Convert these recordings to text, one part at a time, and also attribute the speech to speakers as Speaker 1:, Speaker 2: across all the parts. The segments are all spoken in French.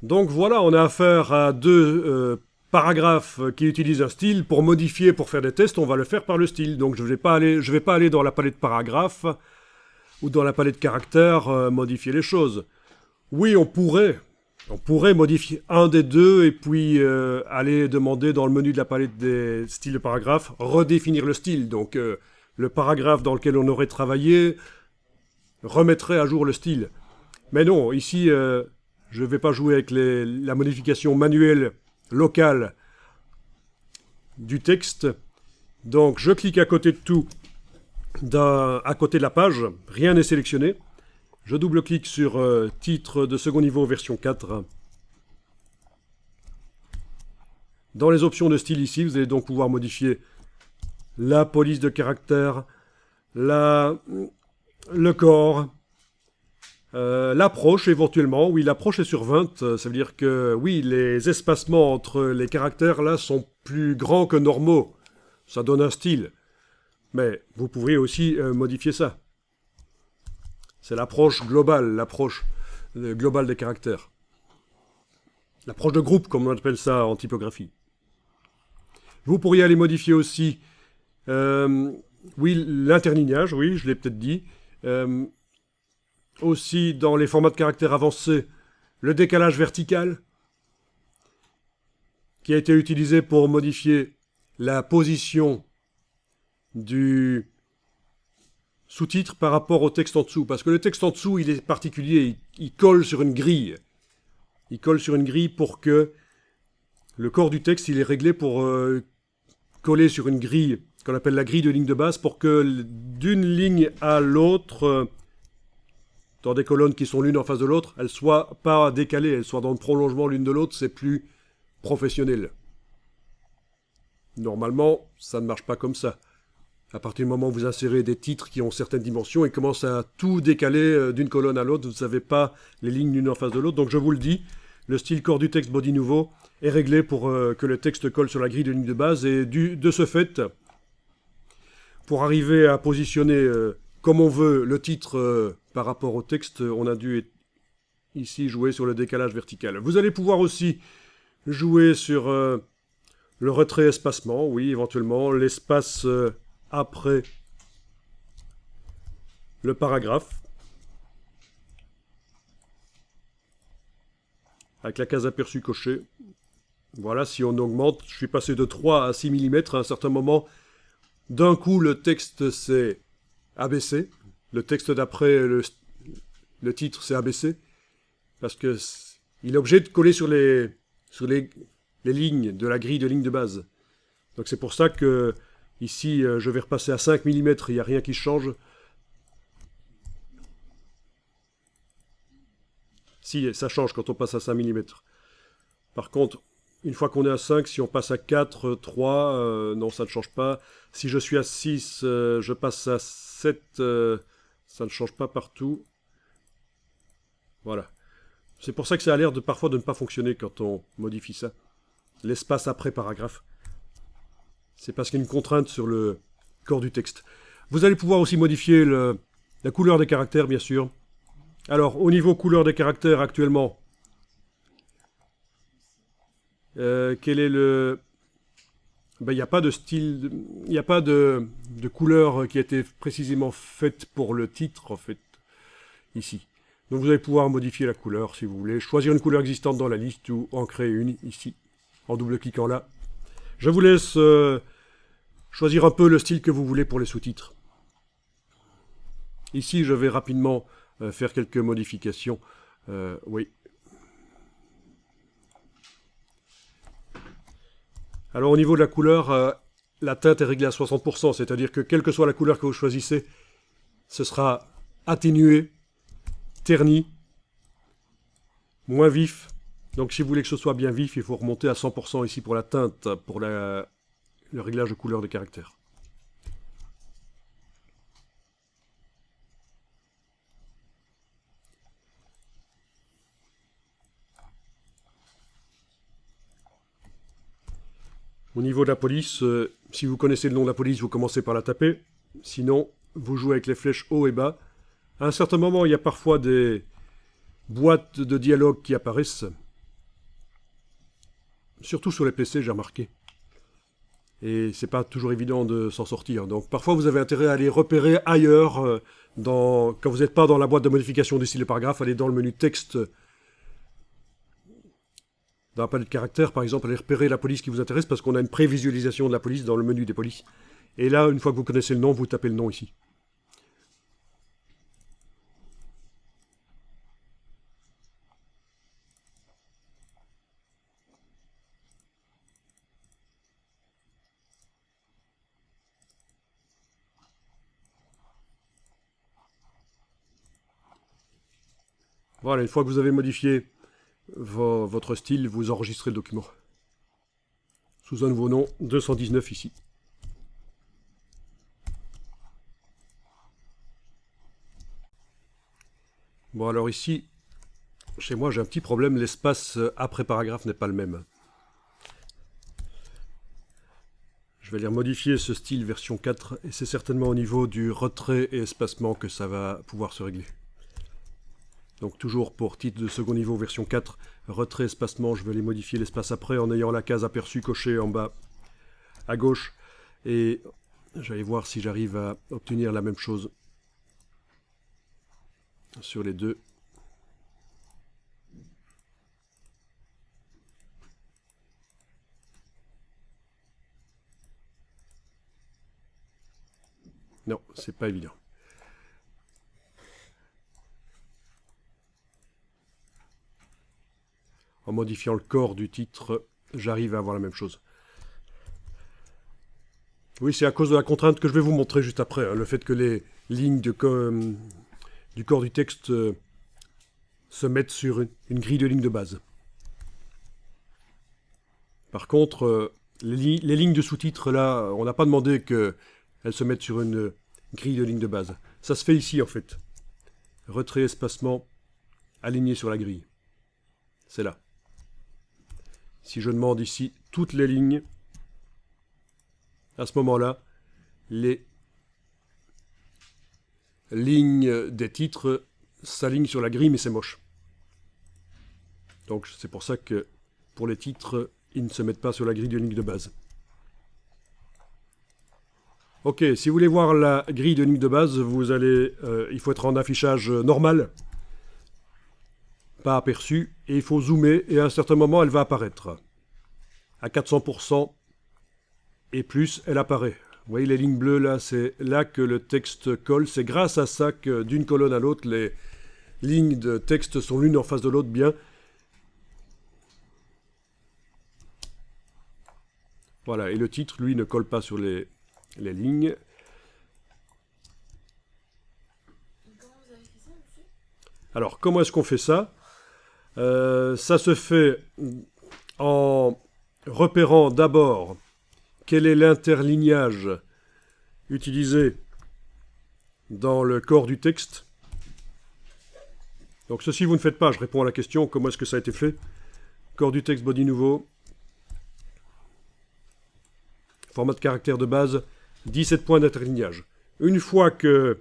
Speaker 1: Donc voilà, on a affaire à deux paragraphes qui utilisent un style. Pour modifier, pour faire des tests, on va le faire par le style. Donc je vais pas aller dans la palette paragraphes ou dans la palette caractères modifier les choses. Oui, on pourrait modifier un des deux et puis aller demander dans le menu de la palette des styles de paragraphes, redéfinir le style. Donc le paragraphe dans lequel on aurait travaillé remettrait à jour le style. Mais non, ici, je ne vais pas jouer avec la modification manuelle locale du texte. Donc je clique à côté de tout, à côté de la page, rien n'est sélectionné. Je double-clique sur titre de second niveau version 4. Dans les options de style ici, vous allez donc pouvoir modifier la police de caractère, le corps, l'approche éventuellement. Oui, l'approche est sur 20, ça veut dire que oui, les espacements entre les caractères là sont plus grands que normaux. Ça donne un style. Mais vous pouvez aussi modifier ça. C'est l'approche globale des caractères. L'approche de groupe, comme on appelle ça en typographie. Vous pourriez aller modifier aussi, oui, l'interlignage, oui, je l'ai peut-être dit. Aussi, dans les formats de caractères avancés, le décalage vertical, qui a été utilisé pour modifier la position du sous-titre par rapport au texte en dessous. Parce que le texte en dessous, il est particulier, il colle sur une grille. Il colle sur une grille pour que le corps du texte, il est réglé pour coller sur une grille, qu'on appelle la grille de ligne de base, pour que d'une ligne à l'autre, dans des colonnes qui sont l'une en face de l'autre, elles ne soient pas décalées, elles soient dans le prolongement l'une de l'autre, c'est plus professionnel. Normalement, ça ne marche pas comme ça. À partir du moment où vous insérez des titres qui ont certaines dimensions, ils commencent à tout décaler d'une colonne à l'autre, vous ne savez pas les lignes l'une en face de l'autre. Donc je vous le dis, le style corps du texte body nouveau est réglé pour que le texte colle sur la grille de ligne de base. Et de ce fait, pour arriver à positionner comme on veut le titre par rapport au texte, on a dû ici jouer sur le décalage vertical. Vous allez pouvoir aussi jouer sur le retrait espacement, oui, éventuellement, l'espace après le paragraphe, avec la case aperçue cochée. Voilà, si on augmente, je suis passé de 3 à 6 mm à un certain moment. D'un coup, le texte s'est abaissé. Le texte d'après le titre s'est abaissé. Parce que il est obligé de coller sur les lignes de la grille de ligne de base. Donc c'est pour ça que ici, je vais repasser à 5 mm, il n'y a rien qui change. Si, ça change quand on passe à 5 mm. Par contre, une fois qu'on est à 5, si on passe à 4, 3, non, ça ne change pas. Si je suis à 6, je passe à 7, ça ne change pas partout. Voilà. C'est pour ça que ça a l'air parfois de ne pas fonctionner quand on modifie ça. L'espace après paragraphe. C'est parce qu'il y a une contrainte sur le corps du texte. Vous allez pouvoir aussi modifier la couleur des caractères, bien sûr. Alors, au niveau couleur des caractères, actuellement, quel est le... Ben, il n'y a pas de style, il n'y a pas de couleur qui a été précisément faite pour le titre, en fait, ici. Donc vous allez pouvoir modifier la couleur, si vous voulez. Choisir une couleur existante dans la liste ou en créer une, ici, en double-cliquant là. Je vous laisse choisir un peu le style que vous voulez pour les sous-titres. Ici, je vais rapidement faire quelques modifications. Oui. Alors, au niveau de la couleur, la teinte est réglée à 60%, c'est-à-dire que quelle que soit la couleur que vous choisissez, ce sera atténué, terni, moins vif. Donc, si vous voulez que ce soit bien vif, il faut remonter à 100% ici pour la teinte, pour le réglage de couleur des caractères. Au niveau de la police, si vous connaissez le nom de la police, vous commencez par la taper. Sinon, vous jouez avec les flèches haut et bas. À un certain moment, il y a parfois des boîtes de dialogue qui apparaissent. Surtout sur les PC, j'ai remarqué. Et c'est pas toujours évident de s'en sortir. Donc parfois vous avez intérêt à aller repérer ailleurs, quand vous n'êtes pas dans la boîte de modification du style de paragraphe, aller dans le menu texte, dans la palette de caractères par exemple, aller repérer la police qui vous intéresse parce qu'on a une prévisualisation de la police dans le menu des polices. Et là, une fois que vous connaissez le nom, vous tapez le nom ici. Voilà, une fois que vous avez modifié votre style, vous enregistrez le document. Sous un nouveau nom, 219 ici. Bon, alors ici, chez moi, j'ai un petit problème. L'espace après paragraphe n'est pas le même. Je vais aller modifier ce style version 4 et c'est certainement au niveau du retrait et espacement que ça va pouvoir se régler. Donc toujours pour titre de second niveau version 4, retrait, espacement, je vais aller modifier l'espace après en ayant la case aperçue cochée en bas à gauche. Et je vais aller voir si j'arrive à obtenir la même chose sur les deux. Non, c'est pas évident. En modifiant le corps du titre, j'arrive à avoir la même chose. Oui, c'est à cause de la contrainte que je vais vous montrer juste après, hein, le fait que les lignes du corps du texte se mettent sur une grille de lignes de base. Par contre, les lignes de sous-titres, là, on n'a pas demandé qu'elles se mettent sur une grille de lignes de base. Ça se fait ici, en fait. Retrait, espacement, aligné sur la grille. C'est là. Si je demande ici toutes les lignes, à ce moment-là, les lignes des titres s'alignent sur la grille, mais c'est moche. Donc c'est pour ça que pour les titres, ils ne se mettent pas sur la grille de ligne de base. Ok, si vous voulez voir la grille de ligne de base, il faut être en affichage normal, pas aperçu, et il faut zoomer, et à un certain moment, elle va apparaître. À 400% et plus, elle apparaît. Vous voyez les lignes bleues là, c'est là que le texte colle. C'est grâce à ça que d'une colonne à l'autre, les lignes de texte sont l'une en face de l'autre bien. Voilà, et le titre, lui, ne colle pas sur les lignes.
Speaker 2: Comment vous avez fait ça, monsieur ?
Speaker 1: Alors, comment est-ce qu'on fait ça ? Ça se fait en repérant d'abord quel est l'interlignage utilisé dans le corps du texte. Donc ceci vous ne faites pas, je réponds à la question, comment est-ce que ça a été fait ? Corps du texte, body nouveau. Format de caractère de base, 17 points d'interlignage. Une fois que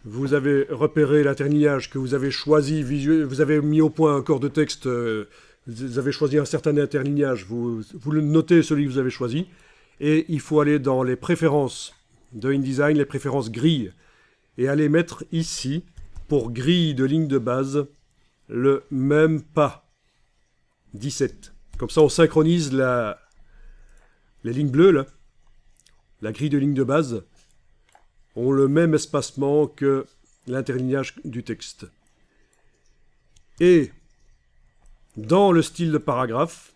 Speaker 1: vous avez repéré l'interlignage, que vous avez choisi, vous avez mis au point un corps de texte, vous avez choisi un certain interlignage, vous le notez celui que vous avez choisi, et il faut aller dans les préférences de InDesign, les préférences grille, et aller mettre ici, pour grille de ligne de base, le même pas, 17. Comme ça on synchronise les lignes bleues, là, la grille de ligne de base, ont le même espacement que l'interlignage du texte. Et dans le style de paragraphe,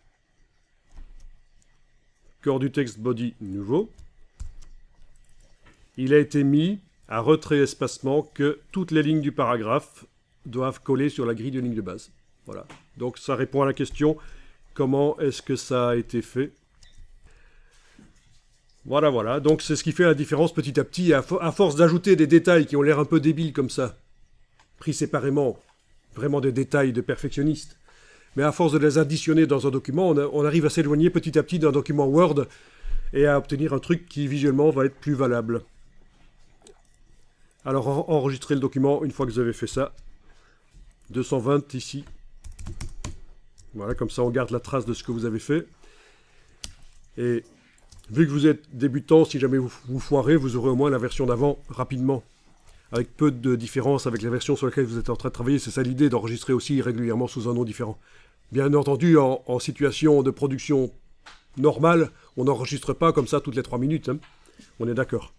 Speaker 1: corps du texte body nouveau, il a été mis à retrait espacement que toutes les lignes du paragraphe doivent coller sur la grille de ligne de base. Voilà. Donc ça répond à la question, comment est-ce que ça a été fait ? Voilà. Donc c'est ce qui fait la différence petit à petit. À force d'ajouter des détails qui ont l'air un peu débiles comme ça, pris séparément, vraiment des détails de perfectionniste, mais à force de les additionner dans un document, on arrive à s'éloigner petit à petit d'un document Word et à obtenir un truc qui visuellement va être plus valable. Alors enregistrez le document une fois que vous avez fait ça. 220 ici. Voilà, comme ça on garde la trace de ce que vous avez fait. Et vu que vous êtes débutant, si jamais vous foirez, vous aurez au moins la version d'avant rapidement. Avec peu de différence avec la version sur laquelle vous êtes en train de travailler. C'est ça l'idée, d'enregistrer aussi régulièrement sous un nom différent. Bien entendu, en situation de production normale, on n'enregistre pas comme ça toutes les 3 minutes. Hein. On est d'accord.